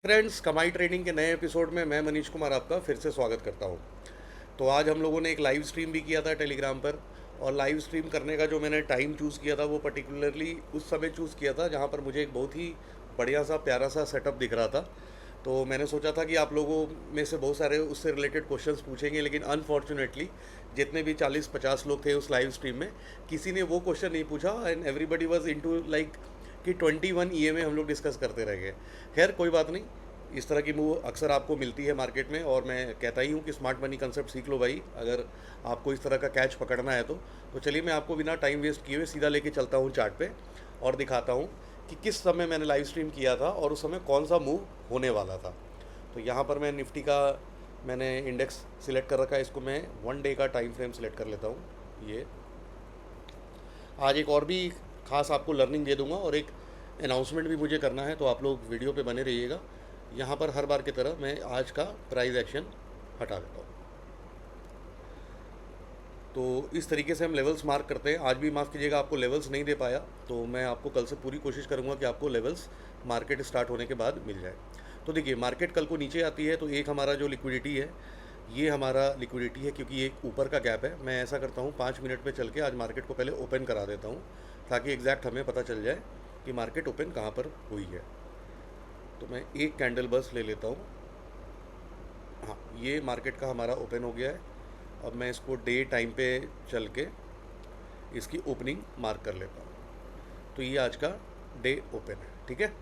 Friends, कमाई trading के नए एपिसोड में मैं मनीष कुमार आपका फिर से स्वागत करता हूं। तो आज हम लोगों ने एक लाइव स्ट्रीम भी किया था टेलीग्राम पर। और लाइव स्ट्रीम करने का जो मैंने टाइम चूज़ किया था वो पर्टिकुलरली उस समय चूज़ किया था जहां पर मुझे एक बहुत ही बढ़िया सा प्यारा सा सेटअप दिख रहा था। तो मैंने सोचा था कि आप लोगों में से बहुत सारे उससे रिलेटेड क्वेश्चंस पूछेंगे, लेकिन अनफॉर्चुनेटली जितने भी 40-50 लोग थे उस लाइव स्ट्रीम में, किसी ने वो क्वेश्चन नहीं पूछा and everybody was into like कि 21 ईएमए हम लोग डिस्कस करते रह गए। खैर कोई बात नहीं, इस तरह की मूव अक्सर आपको मिलती है मार्केट में, और मैं कहता ही हूँ कि स्मार्ट मनी कंसेप्ट सीख लो भाई, अगर आपको इस तरह का कैच पकड़ना है तो चलिए मैं आपको बिना टाइम वेस्ट किए हुए सीधा लेके चलता हूँ चार्ट पे और दिखाता हूँ कि किस समय मैंने लाइव स्ट्रीम किया था और उस समय कौन सा मूव होने वाला था। तो यहाँ पर मैं निफ्टी का मैंने इंडेक्स सिलेक्ट कर रखा है, इसको मैं 1 डे का टाइम फ्रेम सिलेक्ट कर लेता हूँ। ये आज एक और भी खास आपको लर्निंग दे दूंगा और एक अनाउंसमेंट भी मुझे करना है, तो आप लोग वीडियो पे बने रहिएगा। यहाँ पर हर बार की तरह मैं आज का प्राइस एक्शन हटा देता हूँ। तो इस तरीके से हम लेवल्स मार्क करते हैं। आज भी माफ़ कीजिएगा, आपको लेवल्स नहीं दे पाया, तो मैं आपको कल से पूरी कोशिश करूँगा कि आपको लेवल्स मार्केट स्टार्ट होने के बाद मिल जाए। तो देखिए, मार्केट कल को नीचे आती है तो एक हमारा जो लिक्विडिटी है, ये हमारा लिक्विडिटी है, क्योंकि ये ऊपर का गैप है। मैं ऐसा करता हूँ 5 मिनट पे चल के आज मार्केट को पहले ओपन करा देता हूँ, ताकि एग्जैक्ट हमें पता चल जाए कि मार्केट ओपन कहाँ पर हुई है। तो मैं एक कैंडल बस ले लेता हूँ। हाँ, ये मार्केट का हमारा ओपन हो गया है। अब मैं इसको डे टाइम पे चल के इसकी ओपनिंग मार्क कर लेता हूँ। तो ये आज का डे ओपन है, ठीक है।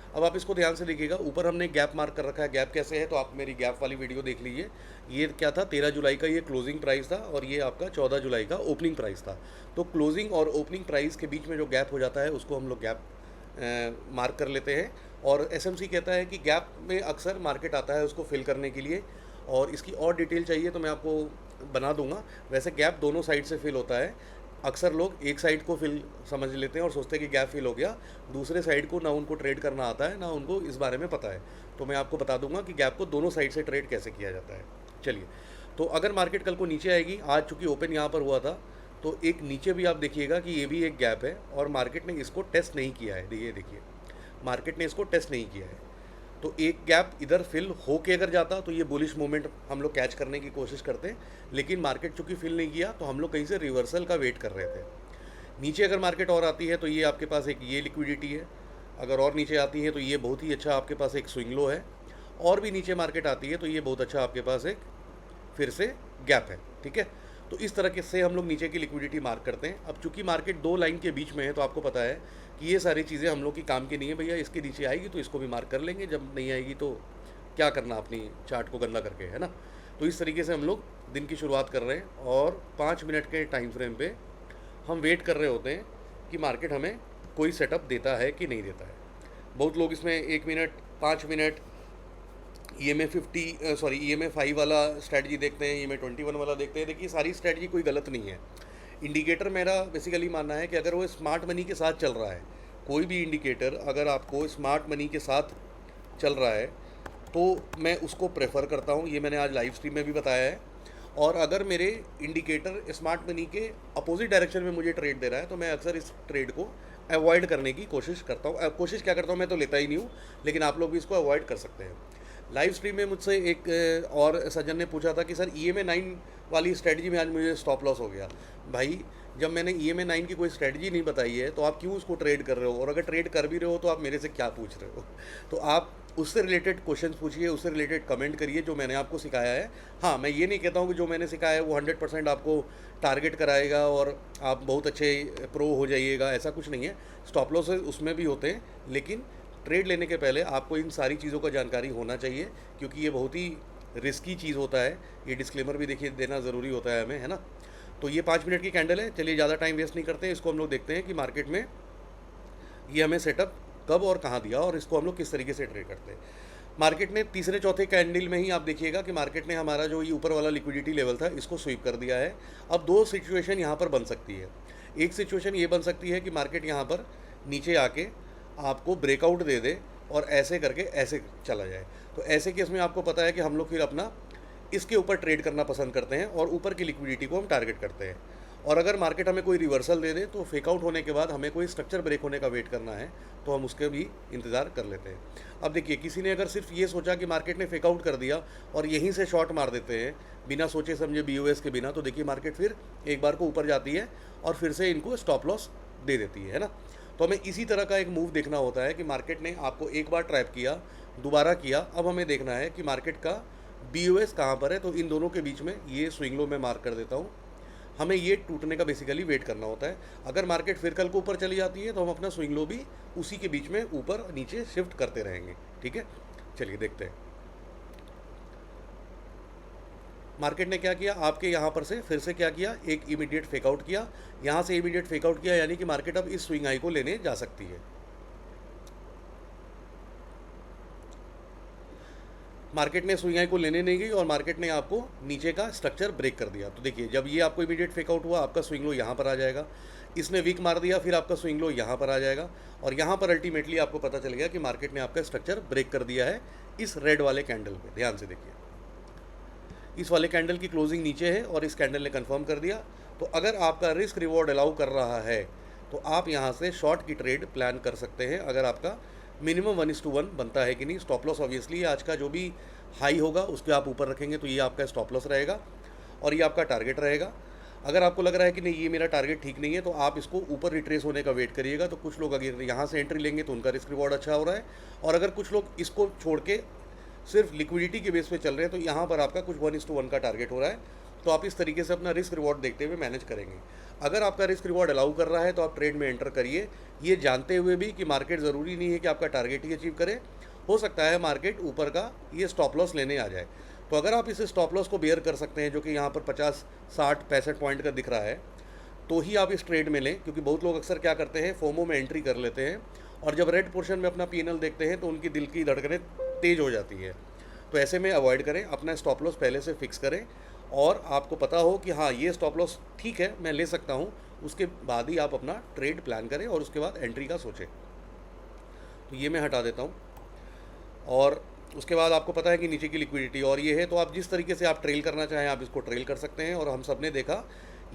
अब आप इसको ध्यान से देखिएगा, ऊपर हमने गैप मार्क कर रखा है। गैप कैसे है, तो आप मेरी गैप वाली वीडियो देख लीजिए। ये क्या था, 13 जुलाई का ये क्लोजिंग प्राइस था और ये आपका 14 जुलाई का ओपनिंग प्राइस था। तो क्लोजिंग और ओपनिंग प्राइस के बीच में जो गैप हो जाता है उसको हम लोग गैप मार्क कर लेते हैं। और एसएमसी कहता है कि गैप में अक्सर मार्केट आता है उसको फिल करने के लिए, और इसकी और डिटेल चाहिए तो मैं आपको बना दूंगा। वैसे गैप दोनों साइड से फिल होता है। अक्सर लोग एक साइड को फिल समझ लेते हैं और सोचते हैं कि गैप फिल हो गया, दूसरे साइड को ना उनको ट्रेड करना आता है ना उनको इस बारे में पता है। तो मैं आपको बता दूंगा कि गैप को दोनों साइड से ट्रेड कैसे किया जाता है। चलिए, तो अगर मार्केट कल को नीचे आएगी, आज चूँकि ओपन यहाँ पर हुआ था, तो एक नीचे भी आप देखिएगा कि ये भी एक गैप है और मार्केट ने इसको टेस्ट नहीं किया है। ये देखिए, मार्केट ने इसको टेस्ट नहीं किया है। तो एक गैप इधर फिल हो के अगर जाता तो ये बुलिश मूवमेंट हम लोग कैच करने की कोशिश करते हैं, लेकिन मार्केट चूंकि फिल नहीं किया तो हम लोग कहीं से रिवर्सल का वेट कर रहे थे। नीचे अगर मार्केट और आती है तो ये आपके पास एक ये लिक्विडिटी है, अगर और नीचे आती है तो ये बहुत ही अच्छा आपके पास एक स्विंग लो है, और भी नीचे मार्केट आती है तो ये बहुत अच्छा आपके पास एक फिर से गैप है, ठीक है। तो इस तरह के से हम लोग नीचे की लिक्विडिटी मार्क करते हैं। अब चूंकि मार्केट दो लाइन के बीच में है तो आपको पता है कि ये सारी चीज़ें हम लोग की काम की नहीं है भैया। इसके नीचे आएगी तो इसको भी मार्क कर लेंगे, जब नहीं आएगी तो क्या करना अपनी चार्ट को गंदा करके, है ना। तो इस तरीके से हम लोग दिन की शुरुआत कर रहे हैं और 5 मिनट के टाइम फ्रेम पे हम वेट कर रहे होते हैं कि मार्केट हमें कोई सेटअप देता है कि नहीं देता है। बहुत लोग इसमें 1 मिनट, 5 मिनट, EMA 5 वाला स्ट्रैटेजी देखते हैं, EMA 21 वाला देखते हैं। देखिए, सारी स्ट्रैटेजी कोई गलत नहीं है। इंडिकेटर मेरा बेसिकली मानना है कि अगर वो स्मार्ट मनी के साथ चल रहा है, कोई भी इंडिकेटर अगर आपको स्मार्ट मनी के साथ चल रहा है तो मैं उसको प्रेफर करता हूँ। ये मैंने आज लाइव स्ट्रीम में भी बताया है। और अगर मेरे इंडिकेटर स्मार्ट मनी के अपोजिट डायरेक्शन में मुझे ट्रेड दे रहा है तो मैं अक्सर इस ट्रेड को अवॉइड करने की कोशिश करता हूँ। कोशिश क्या करता हूँ, मैं तो लेता ही नहीं हूँ, लेकिन आप लोग भी इसको अवॉइड कर सकते हैं। लाइव स्ट्रीम में मुझसे एक और सज्जन ने पूछा था कि सर EMA 9 वाली स्ट्रेटजी में आज मुझे स्टॉप लॉस हो गया। भाई, जब मैंने EMA 9 की कोई स्ट्रेटजी नहीं बताई है तो आप क्यों उसको ट्रेड कर रहे हो, और अगर ट्रेड कर भी रहे हो तो आप मेरे से क्या पूछ रहे हो। तो आप उससे रिलेटेड क्वेश्चन पूछिए, उससे रिलेटेड कमेंट करिए जो मैंने आपको सिखाया है। हाँ, मैं ये नहीं कहता हूँ कि जो मैंने सिखाया है वो 100% आपको टारगेट कराएगा और आप बहुत अच्छे प्रो हो जाइएगा, ऐसा कुछ नहीं है। स्टॉप लॉस उसमें भी होते हैं, लेकिन ट्रेड लेने के पहले आपको इन सारी चीज़ों का जानकारी होना चाहिए, क्योंकि ये बहुत ही रिस्की चीज़ होता है। ये डिस्क्लेमर भी देखिए देना ज़रूरी होता है हमें, है ना। तो ये 5 मिनट की कैंडल है। चलिए, ज़्यादा टाइम वेस्ट नहीं करते हैं, इसको हम लोग देखते हैं कि मार्केट में ये हमें सेटअप कब और कहाँ दिया और इसको हम लोग किस तरीके से ट्रेड करते हैं। मार्केट ने तीसरे चौथे कैंडल में ही आप देखिएगा कि मार्केट ने हमारा जो ये ऊपर वाला लिक्विडिटी लेवल था इसको स्वीप कर दिया है। अब दो सिचुएशन यहाँ पर बन सकती है। एक सिचुएशन ये बन सकती है कि मार्केट यहाँ पर नीचे आके आपको ब्रेकआउट दे दे और ऐसे करके ऐसे चला जाए। तो ऐसे केस में आपको पता है कि हम लोग फिर अपना इसके ऊपर ट्रेड करना पसंद करते हैं और ऊपर की लिक्विडिटी को हम टारगेट करते हैं। और अगर मार्केट हमें कोई रिवर्सल दे दे तो फेक आउट होने के बाद हमें कोई स्ट्रक्चर ब्रेक होने का वेट करना है, तो हम उसके भी इंतज़ार कर लेते हैं। अब देखिए, किसी ने अगर सिर्फ ये सोचा कि मार्केट ने फेक आउट कर दिया और यहीं से शॉर्ट मार देते हैं बिना सोचे समझे BOS के बिना, तो देखिए मार्केट फिर एक बार को ऊपर जाती है और फिर से इनको स्टॉप लॉस दे देती है ना। तो हमें इसी तरह का एक मूव देखना होता है कि मार्केट ने आपको एक बार ट्रैप किया, दोबारा किया, अब हमें देखना है कि मार्केट का BOS कहाँ पर है। तो इन दोनों के बीच में ये स्विंग लो मैं मार्क कर देता हूँ। हमें ये टूटने का बेसिकली वेट करना होता है। अगर मार्केट फिर कल को ऊपर चली जाती है तो हम अपना स्विंग लो भी उसी के बीच में ऊपर नीचे शिफ्ट करते रहेंगे। ठीक है, चलिए देखते हैं मार्केट ने क्या किया। आपके यहाँ पर से फिर से क्या किया, एक इमीडिएट फेकआउट किया, यहाँ से इमीडिएट फेकआउट किया, यानी कि मार्केट अब इस स्विंग हाई को लेने जा सकती है। मार्केट ने स्विंग हाई को लेने नहीं गई और मार्केट ने आपको नीचे का स्ट्रक्चर ब्रेक कर दिया। तो देखिए, जब ये आपको इमीडिएट फेकआउट हुआ, आपका स्विंग लो यहाँ पर आ जाएगा, इसने वीक मार दिया, फिर आपका स्विंग लो यहाँ पर आ जाएगा और यहाँ पर अल्टीमेटली आपको पता चल गया कि मार्केट ने आपका स्ट्रक्चर ब्रेक कर दिया है इस रेड वाले कैंडल पे। ध्यान से देखिए, इस वाले कैंडल की क्लोजिंग नीचे है और इस कैंडल ने कंफर्म कर दिया। तो अगर आपका रिस्क रिवॉर्ड अलाउ कर रहा है तो आप यहाँ से शॉर्ट की ट्रेड प्लान कर सकते हैं, अगर आपका मिनिमम 1:1 बनता है कि नहीं। स्टॉप लॉस ऑब्वियसली आज का जो भी हाई होगा उसके आप ऊपर रखेंगे, तो ये आपका स्टॉप लॉस रहेगा और ये आपका टारगेट रहेगा। अगर आपको लग रहा है कि नहीं ये मेरा टारगेट ठीक नहीं है, तो आप इसको ऊपर रिट्रेस होने का वेट करिएगा। तो कुछ लोग अगर यहाँ से एंट्री लेंगे तो उनका रिस्क रिवॉर्ड अच्छा हो रहा है, और अगर कुछ लोग इसको छोड़ के सिर्फ लिक्विडिटी के बेस पे चल रहे हैं तो यहाँ पर आपका कुछ 1:1 का टारगेट हो रहा है। तो आप इस तरीके से अपना रिस्क रिवॉर्ड देखते हुए मैनेज करेंगे। अगर आपका रिस्क रिवॉर्ड अलाउ कर रहा है तो आप ट्रेड में एंटर करिए, ये जानते हुए भी कि मार्केट ज़रूरी नहीं है कि आपका टारगेट ही अचीव करे, हो सकता है मार्केट ऊपर का ये स्टॉप लॉस लेने आ जाए। तो अगर आप इस स्टॉप लॉस को बेयर कर सकते हैं, जो कि यहाँ पर 50, 60, 65 पॉइंट का दिख रहा है, तो ही आप इस ट्रेड में लें। क्योंकि बहुत लोग अक्सर क्या करते हैं, फोमो में एंट्री कर लेते हैं और जब रेड पोर्शन में अपना P&L देखते हैं तो उनकी दिल की धड़कनें तेज़ हो जाती है। तो ऐसे में अवॉइड करें, अपना स्टॉप लॉस पहले से फिक्स करें और आपको पता हो कि हाँ ये स्टॉप लॉस ठीक है, मैं ले सकता हूँ। उसके बाद ही आप अपना ट्रेड प्लान करें और उसके बाद एंट्री का सोचें। तो ये मैं हटा देता हूँ और उसके बाद आपको पता है कि नीचे की लिक्विडिटी और ये है, तो आप जिस तरीके से आप ट्रेल करना चाहें आप इसको ट्रेल कर सकते हैं। और हम सब ने देखा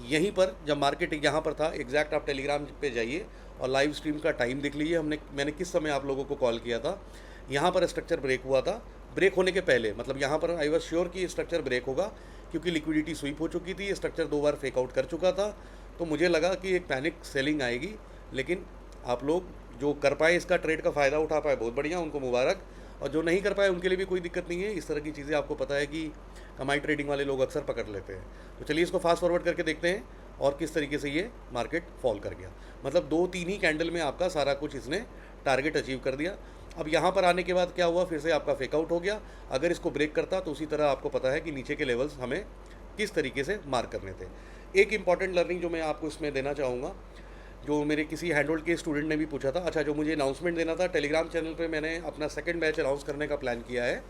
यहीं पर जब मार्केट यहाँ पर था एग्जैक्ट, आप टेलीग्राम पे जाइए और लाइव स्ट्रीम का टाइम देख लीजिए, मैंने किस समय आप लोगों को कॉल किया था। यहाँ पर स्ट्रक्चर ब्रेक हुआ था, ब्रेक होने के पहले, मतलब यहाँ पर आई वॉज श्योर कि स्ट्रक्चर ब्रेक होगा क्योंकि लिक्विडिटी स्वीप हो चुकी थी, स्ट्रक्चर 2 बार फेक आउट कर चुका था। तो मुझे लगा कि एक पैनिक सेलिंग आएगी, लेकिन आप लोग जो कर पाए इसका ट्रेड का फ़ायदा उठा पाए, बहुत बढ़िया, उनको मुबारक। और जो नहीं कर पाए उनके लिए भी कोई दिक्कत नहीं है। इस तरह की चीज़ें आपको पता है कि कमाई ट्रेडिंग वाले लोग अक्सर पकड़ लेते हैं। तो चलिए इसको फास्ट फॉरवर्ड करके देखते हैं और किस तरीके से ये मार्केट फॉल कर गया। मतलब 2-3 ही कैंडल में आपका सारा कुछ इसने टारगेट अचीव कर दिया। अब यहाँ पर आने के बाद क्या हुआ, फिर से आपका फेकआउट हो गया। अगर इसको ब्रेक करता तो उसी तरह आपको पता है कि नीचे के लेवल्स हमें किस तरीके से मार्क करने थे। एक इंपॉर्टेंट लर्निंग जो मैं आपको इसमें देना चाहूँगा, जो मेरे किसी हैंडहोल्ड के स्टूडेंट ने भी पूछा था, अच्छा जो मुझे अनाउंसमेंट देना था टेलीग्राम चैनल पे, मैंने अपना सेकंड बैच अनाउंस करने का प्लान किया है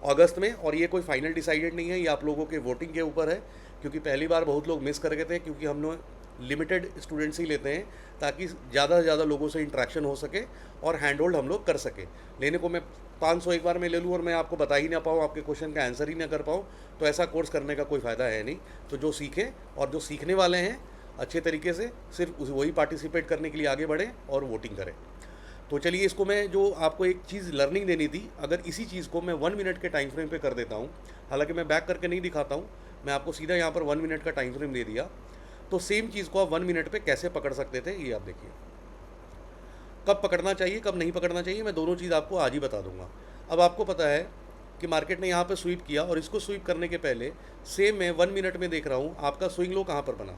अगस्त में, और ये कोई फाइनल डिसाइडेड नहीं है, ये आप लोगों के वोटिंग के ऊपर है। क्योंकि पहली बार बहुत लोग मिस कर गए थे, क्योंकि हम लोग लिमिटेड स्टूडेंट्स ही लेते हैं ताकि ज़्यादा से ज़्यादा लोगों से इंट्रैक्शन हो सके और हैंड होल्ड हम लोग कर सके। लेने को मैं 500 एक बार में ले लूँ और मैं आपको बता ही ना पाऊँ, आपके क्वेश्चन का आंसर ही ना कर पाऊँ, तो ऐसा कोर्स करने का कोई फ़ायदा है नहीं। तो जो सीखें और जो सीखने वाले हैं अच्छे तरीके से सिर्फ वही पार्टिसिपेट करने के लिए आगे बढ़ें और वोटिंग करें। तो चलिए इसको मैं जो आपको एक चीज़ लर्निंग देनी थी, अगर इसी चीज़ को मैं 1 मिनट के टाइम फ्रेम पे कर देता हूँ, हालांकि मैं बैक करके नहीं दिखाता हूँ, मैं आपको सीधा यहाँ पर 1 मिनट का टाइम फ्रेम दे दिया, तो सेम चीज़ को आप 1 मिनट पे कैसे पकड़ सकते थे ये आप देखिए। कब पकड़ना चाहिए कब नहीं पकड़ना चाहिए मैं दोनों चीज़ आपको आज ही बता दूंगा। अब आपको पता है कि मार्केट ने यहाँ पे स्वीप किया और इसको स्वीप करने के पहले सेम मैं 1 मिनट में देख रहा हूँ आपका स्विंग लो कहाँ पर बना।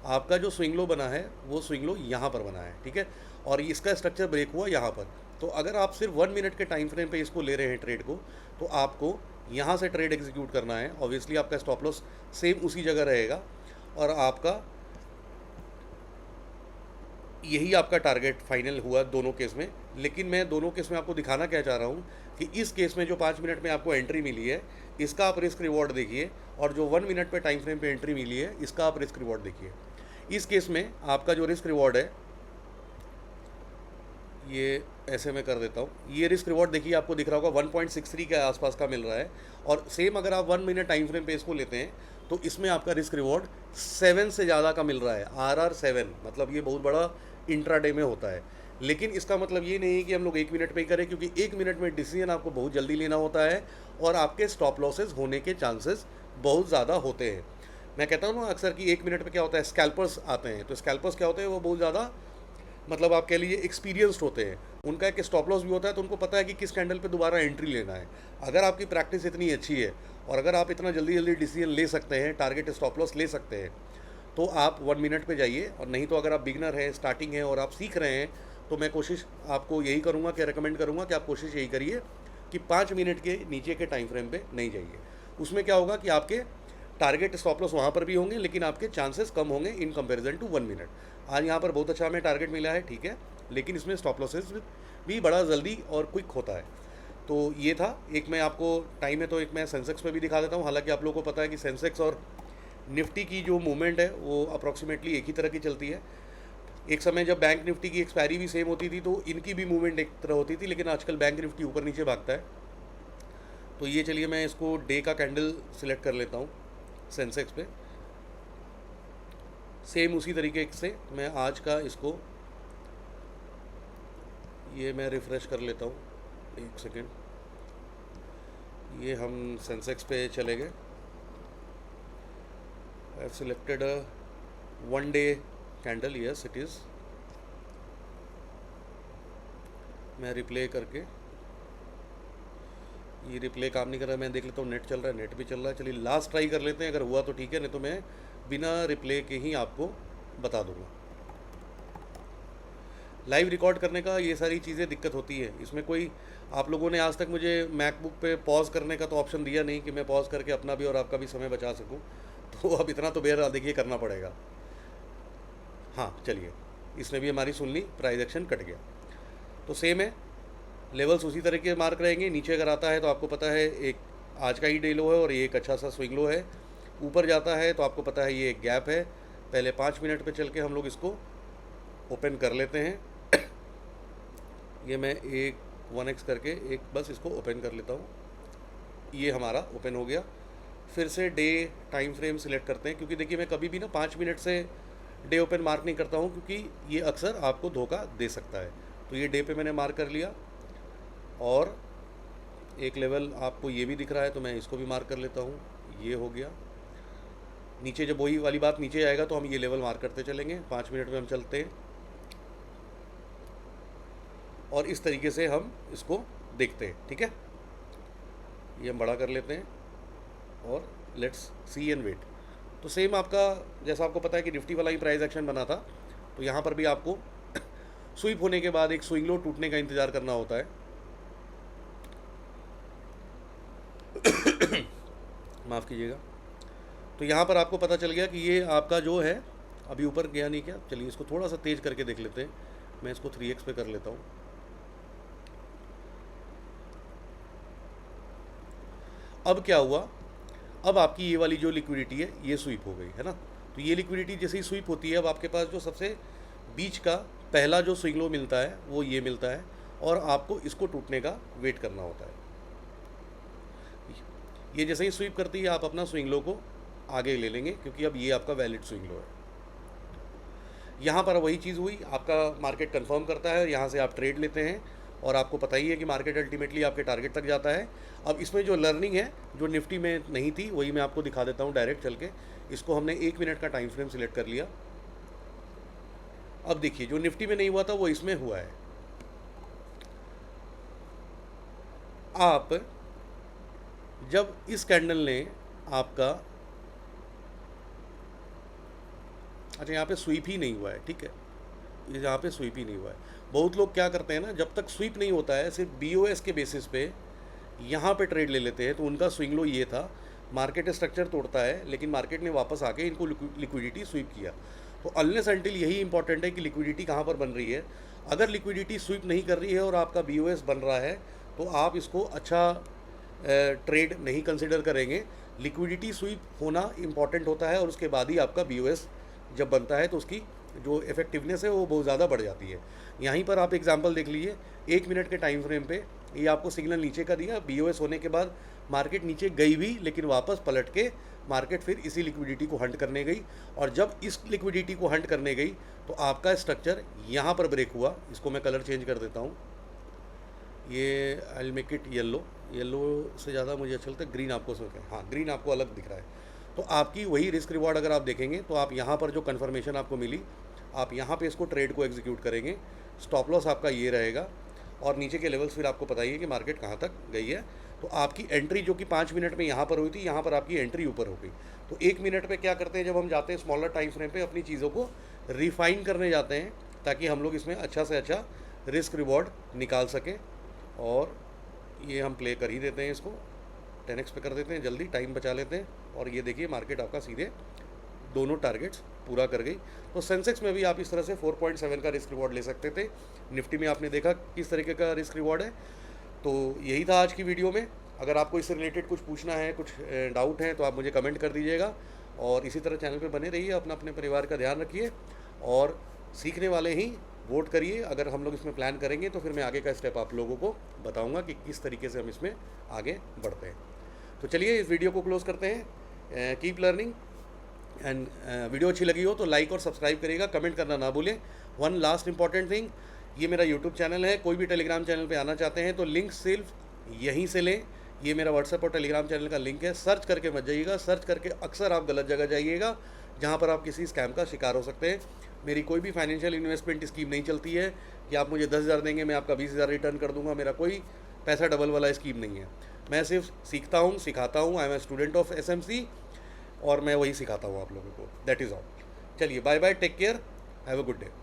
आपका जो स्विंग लो बना है वो स्विंग लो यहाँ पर बना है, ठीक है, और इसका स्ट्रक्चर ब्रेक हुआ यहाँ पर। तो अगर आप सिर्फ 1 मिनट के टाइम फ्रेम पे इसको ले रहे हैं ट्रेड को, तो आपको यहाँ से ट्रेड एग्जीक्यूट करना है। ऑब्वियसली आपका स्टॉप लॉस सेम उसी जगह रहेगा और आपका यही आपका टारगेट फाइनल हुआ दोनों केस में। लेकिन मैं दोनों केस में आपको दिखाना क्या चाह रहा हूँ कि इस केस में जो 5 मिनट में आपको एंट्री मिली है इसका आप रिस्क रिवॉर्ड देखिए, और जो 1 मिनट पे टाइम फ्रेम पे एंट्री मिली है इसका आप रिस्क रिवॉर्ड देखिए। इस केस में आपका जो रिस्क रिवॉर्ड है ये ऐसे मैं कर देता हूँ। ये रिस्क रिवॉर्ड देखिए आपको दिख रहा होगा 1.63 के आसपास का मिल रहा है। और सेम अगर आप 1 मिनट टाइम फ्रेम पे इसको लेते हैं तो इसमें आपका रिस्क रिवॉर्ड 7 से ज़्यादा का मिल रहा है, RR7। मतलब ये बहुत बड़ा इंट्राडे में होता है। लेकिन इसका मतलब ये नहीं है कि हम लोग 1 मिनट पे ही करें, क्योंकि 1 मिनट में डिसीजन आपको बहुत जल्दी लेना होता है और आपके स्टॉप लॉसेस होने के चांसेस बहुत ज़्यादा होते हैं। मैं कहता हूँ ना अक्सर कि 1 मिनट पे क्या होता है, स्कैल्पर्स आते हैं। तो स्कैल्पर्स क्या होते हैं, वो बहुत ज़्यादा मतलब आप कह लीजिए एक्सपीरियंस्ड होते हैं। उनका एक स्टॉप लॉस भी होता है, तो उनको पता है कि किस कैंडल पे दोबारा एंट्री लेना है। अगर आपकी प्रैक्टिस इतनी अच्छी है और अगर आप इतना जल्दी जल्दी डिसीजन ले सकते हैं, टारगेट स्टॉप लॉस ले सकते हैं, तो आप 1 मिनट पे जाइए। और नहीं तो अगर आप बिगनर हैं, स्टार्टिंग है और आप सीख रहे हैं, तो मैं कोशिश आपको यही करूँगा कि रिकमेंड करूँगा कि आप कोशिश यही करिए कि 5 मिनट के नीचे के टाइम फ्रेम पे नहीं जाइए। उसमें क्या होगा कि आपके टारगेट स्टॉप लॉस वहाँ पर भी होंगे, लेकिन आपके चांसेस कम होंगे इन कंपैरिजन टू 1 मिनट। आज यहाँ पर बहुत अच्छा हमें टारगेट मिला है, ठीक है, लेकिन इसमें स्टॉप लॉसेस भी बड़ा जल्दी और क्विक होता है। तो ये था एक, मैं आपको टाइम है तो एक मैं सेंसेक्स पे भी दिखा देता हूँ। हालांकि आप लोगों को पता है कि सेंसेक्स और निफ्टी की जो मूवमेंट है वो अप्रॉक्सीमेटली एक ही तरह की चलती है। एक समय जब बैंक निफ्टी की एक्सपायरी भी सेम होती थी तो इनकी भी मूवमेंट एक तरह होती थी, लेकिन आजकल बैंक निफ्टी ऊपर नीचे भागता है। तो ये चलिए मैं इसको डे का कैंडल सिलेक्ट कर लेता हूँ सेंसेक्स पे। सेम उसी तरीके से मैं आज का इसको, ये मैं रिफ़्रेश कर लेता हूँ, एक सेकेंड। ये हम सेंसेक्स पे चले गए। I have selected a 1 day candle, yes it is. मैं रिप्ले करके, ये रिप्ले काम नहीं कर रहा है, मैं देख लेता हूँ नेट चल रहा है, नेट भी चल रहा है। चलिए लास्ट ट्राई कर लेते हैं, अगर हुआ तो ठीक है, नहीं तो मैं बिना रिप्ले के ही आपको बता दूंगा। लाइव रिकॉर्ड करने का ये सारी चीज़ें दिक्कत होती है इसमें। कोई आप लोगों ने आज तक मुझे मैकबुक पे पॉज करने का तो ऑप्शन दिया नहीं कि मैं पॉज करके अपना भी और आपका भी समय बचा सकूं। तो अब इतना तो बेहतर देखिए करना पड़ेगा। हाँ चलिए, इसने भी हमारी सुन ली, प्राइस एक्शन कट गया। तो सेम है, लेवल्स उसी तरह के मार्क रहेंगे। नीचे अगर आता है तो आपको पता है एक आज का ही डे लो है और ये एक अच्छा सा स्विंग लो है। ऊपर जाता है तो आपको पता है ये एक गैप है। पहले 5 मिनट पे चल के हम लोग इसको ओपन कर लेते हैं। ये मैं एक 1x करके एक बस इसको ओपन कर लेता हूँ। ये हमारा ओपन हो गया। फिर से डे टाइम फ्रेम सिलेक्ट करते हैं, क्योंकि देखिए मैं कभी भी ना 5 मिनट से डे ओपन मार्क नहीं करता हूँ, क्योंकि ये अक्सर आपको धोखा दे सकता है। तो ये डे पे मैंने मार्क कर लिया। और एक लेवल आपको ये भी दिख रहा है तो मैं इसको भी मार्क कर लेता हूँ। ये हो गया। नीचे जब वही वाली बात नीचे आएगा तो हम ये लेवल मार्क करते चलेंगे। 5 मिनट में हम चलते हैं और इस तरीके से हम इसको देखते हैं, ठीक है। ये हम बड़ा कर लेते हैं और लेट्स सी एंड वेट। तो सेम आपका, जैसा आपको पता है कि निफ्टी वाला ही प्राइस एक्शन बना था, तो यहाँ पर भी आपको स्वीप होने के बाद एक स्विंग लो टूटने का इंतज़ार करना होता है। माफ़ कीजिएगा। तो यहाँ पर आपको पता चल गया कि ये आपका जो है अभी ऊपर गया नहीं क्या। चलिए इसको थोड़ा सा तेज़ करके देख लेते हैं। मैं इसको 3x पे कर लेता हूँ। अब क्या हुआ, अब आपकी ये वाली जो लिक्विडिटी है ये स्वीप हो गई है ना। तो ये लिक्विडिटी जैसे ही स्वीप होती है, अब आपके पास जो सबसे बीच का पहला जो स्विंग लो मिलता है वो ये मिलता है और आपको इसको टूटने का वेट करना होता है। ये जैसे ही स्वीप करती है आप अपना स्विंग लो को आगे ले लेंगे, क्योंकि अब ये आपका वैलिड स्विंग लो है। यहाँ पर वही चीज़ हुई, आपका मार्केट कंफर्म करता है, यहाँ से आप ट्रेड लेते हैं और आपको पता ही है कि मार्केट अल्टीमेटली आपके टारगेट तक जाता है। अब इसमें जो लर्निंग है जो निफ्टी में नहीं थी वही मैं आपको दिखा देता हूँ डायरेक्ट चल के। इसको हमने 1 मिनट का टाइम फ्रेम सिलेक्ट कर लिया। अब देखिए जो निफ्टी में नहीं हुआ था वो इसमें हुआ है। आप जब इस कैंडल ने आपका, अच्छा यहाँ पे स्वीप ही नहीं हुआ है, ठीक है, यहाँ पे स्वीप ही नहीं हुआ है। बहुत लोग क्या करते हैं ना, जब तक स्वीप नहीं होता है सिर्फ BOS के बेसिस पे यहाँ पे ट्रेड ले लेते हैं। तो उनका स्विंग लो ये था, मार्केट स्ट्रक्चर तोड़ता है लेकिन मार्केट ने वापस आके इनको लिक्विडिटी स्वीप किया। तो अनलेस अनटिल यही इंपॉर्टेंट है कि लिक्विडिटी कहाँ पर बन रही है। अगर लिक्विडिटी स्वीप नहीं कर रही है और आपका BOS बन रहा है तो आप इसको अच्छा ट्रेड नहीं कंसिडर करेंगे। लिक्विडिटी स्वीप होना इम्पॉर्टेंट होता है और उसके बाद ही आपका BOS जब बनता है तो उसकी जो इफेक्टिवनेस है वो बहुत ज़्यादा बढ़ जाती है। यहीं पर आप एग्जांपल देख लीजिए, 1 मिनट के टाइम फ्रेम पे ये आपको सिग्नल नीचे का दिया, बीओएस होने के बाद मार्केट नीचे गई भी, लेकिन वापस पलट के मार्केट फिर इसी लिक्विडिटी को हंट करने गई, और जब इस लिक्विडिटी को हंट करने गई तो आपका स्ट्रक्चर यहाँ पर ब्रेक हुआ। इसको मैं कलर चेंज कर देता हूँ, ये I will make it yellow, yellow से ज़्यादा मुझे अच्छा लगता है ग्रीन, आपको सुन हाँ ग्रीन आपको अलग दिख रहा है। तो आपकी वही रिस्क रिवॉर्ड अगर आप देखेंगे तो आप यहाँ पर जो कन्फर्मेशन आपको मिली, आप यहाँ पे इसको ट्रेड को एग्जीक्यूट करेंगे, स्टॉप लॉस आपका ये रहेगा, और नीचे के लेवल्स फिर आपको पता ही है कि मार्केट कहाँ तक गई है। तो आपकी एंट्री जो कि 5 मिनट में यहाँ पर हुई थी, यहाँ पर आपकी एंट्री ऊपर हो गई। तो 1 मिनट पे क्या करते हैं, जब हम जाते हैं स्मॉलर टाइम फ्रेम पे अपनी चीज़ों को रिफाइन करने जाते हैं, ताकि हम लोग इसमें अच्छा से अच्छा रिस्क रिवॉर्ड निकाल सकें। और ये हम प्ले कर ही देते हैं, इसको 10x पे कर देते हैं, जल्दी टाइम बचा लेते हैं। और ये देखिए मार्केट आपका सीधे दोनों टारगेट्स पूरा कर गई। तो सेंसेक्स में भी आप इस तरह से 4.7 का रिस्क रिवॉर्ड ले सकते थे। निफ्टी में आपने देखा किस तरीके का रिस्क रिवॉर्ड है। तो यही था आज की वीडियो में। अगर आपको इससे रिलेटेड कुछ पूछना है, कुछ डाउट है, तो आप मुझे कमेंट कर दीजिएगा। और इसी तरह चैनल पे बने रहिए, अपने परिवार का ध्यान रखिए, और सीखने वाले ही वोट करिए। अगर हम लोग इसमें प्लान करेंगे तो फिर मैं आगे का स्टेप आप लोगों को बताऊंगा कि किस तरीके से हम इसमें आगे बढ़ते हैं। तो चलिए इस वीडियो को क्लोज करते हैं। कीप लर्निंग, एंड वीडियो अच्छी लगी हो तो लाइक और सब्सक्राइब करिएगा, कमेंट करना ना भूलें। वन लास्ट इंपॉर्टेंट थिंग, ये मेरा यूट्यूब चैनल है, कोई भी टेलीग्राम चैनल पे आना चाहते हैं तो लिंक सिर्फ यहीं से लें। ये मेरा व्हाट्सएप और टेलीग्राम चैनल का लिंक है, सर्च करके मत जाइएगा। सर्च करके अक्सर आप गलत जगह जाइएगा, जहाँ पर आप किसी स्कैम का शिकार हो सकते हैं। मेरी कोई भी फाइनेंशियल इन्वेस्टमेंट स्कीम नहीं चलती है कि आप मुझे 10,000 देंगे मैं आपका 20,000 रिटर्न कर दूंगा। मेरा कोई पैसा डबल वाला स्कीम नहीं है। मैं सिर्फ सीखता हूँ, सिखाता हूँ। I am a student of SMC, और मैं वही सिखाता हूँ आप लोगों को। That is all. चलिए bye bye, take care, have a good day.